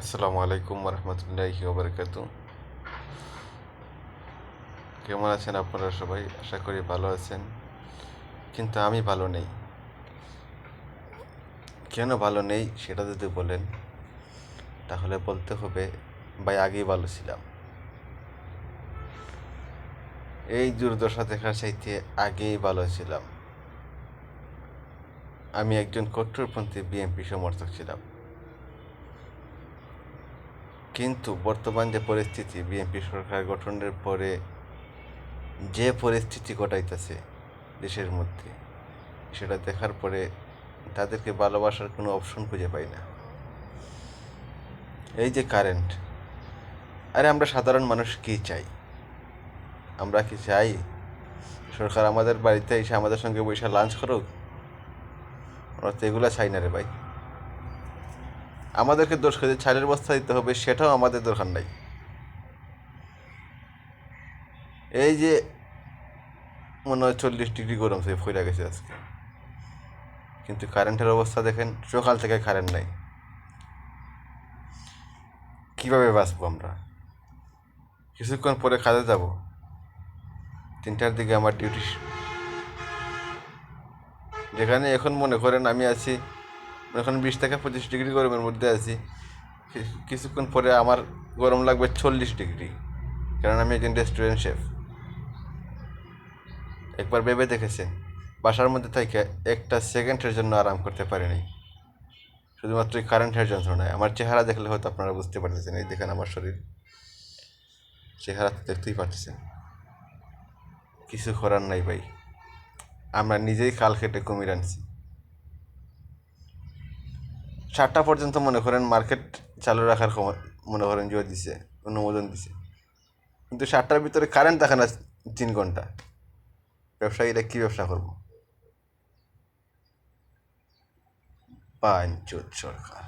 আসসালামু আলাইকুম রহমতুল্লাহি ওবরকাতু। কেমন আছেন আপনারা সবাই? আশা করি ভালো আছেন, কিন্তু আমি ভালো নেই। কেন ভালো নেই সেটা যদি বলেন তাহলে বলতে হবে, ভাই আগেই ভালো ছিলাম। এই দুর্দশা দেখার চাইতে আগেই ভালো ছিলাম। আমি একজন কট্টরপন্থী বিএনপি সমর্থক ছিলাম, কিন্তু বর্তমান যে পরিস্থিতি, বিএনপি সরকার গঠনের পরে যে পরিস্থিতি ঘটাইতেছে দেশের মধ্যে, সেটা দেখার পরে তাদেরকে ভালোবাসার কোনো অপশন খুঁজে পাই না। এই যে কারেন্ট, আরে আমরা সাধারণ মানুষ কি চাই? আমরা কি চাই সরকার আমাদের বাড়িতে এসে আমাদের সঙ্গে বসে লাঞ্চ করুক? আমরা তো এগুলো চাই না রে ভাই। আমাদেরকে দোষ করে ছাইলের বস্তা দিতে হবে, সেটাও আমাদের দরকার নাই। এই যে মনে হয় 40 ডিগ্রি গরম সে ফইরা গেছে আজকে, কিন্তু কারেন্টের অবস্থা দেখেন, সকাল থেকে কারেন্ট নাই। কিভাবে বাঁচবো আমরা? কিছুক্ষণ পরে কাজে যাব, 3টার দিকে আমার ডিউটি। যেখানে এখন মনে করেন আমি আছি, এখন 20 থেকে 25 ডিগ্রি গরমের মধ্যে আছি, কিছুক্ষণ পরে আমার গরম লাগবে 40 ডিগ্রি, কারণ আমি একজন রেস্টুরেন্ট শেফ। একবার ভেবে দেখেছেন বাসার মধ্যে থেকে একটা সেকেন্ডের জন্য আরাম করতে পারিনি, শুধুমাত্র এই কারেন্টের যন্ত্রণায়? আমার চেহারা দেখলে হয়তো আপনারা বুঝতে পারতেছেন, এই দেখেন আমার শরীর, চেহারা তো দেখতেই পারতেছেন। কিছু করার নাই ভাই, আমরা নিজেই খাল কেটে কুমির আনছি। 7টা পর্যন্ত মনে করেন মার্কেট চালু রাখার মনে করেন জোর দিছে, অনুমোদন দিছে, কিন্তু 7টার ভিতরে কারেন্ট থাকে না 3 ঘন্টা। ব্যবসায়ীরা কী ব্যবসা করবো? পাঁচুত সরকার।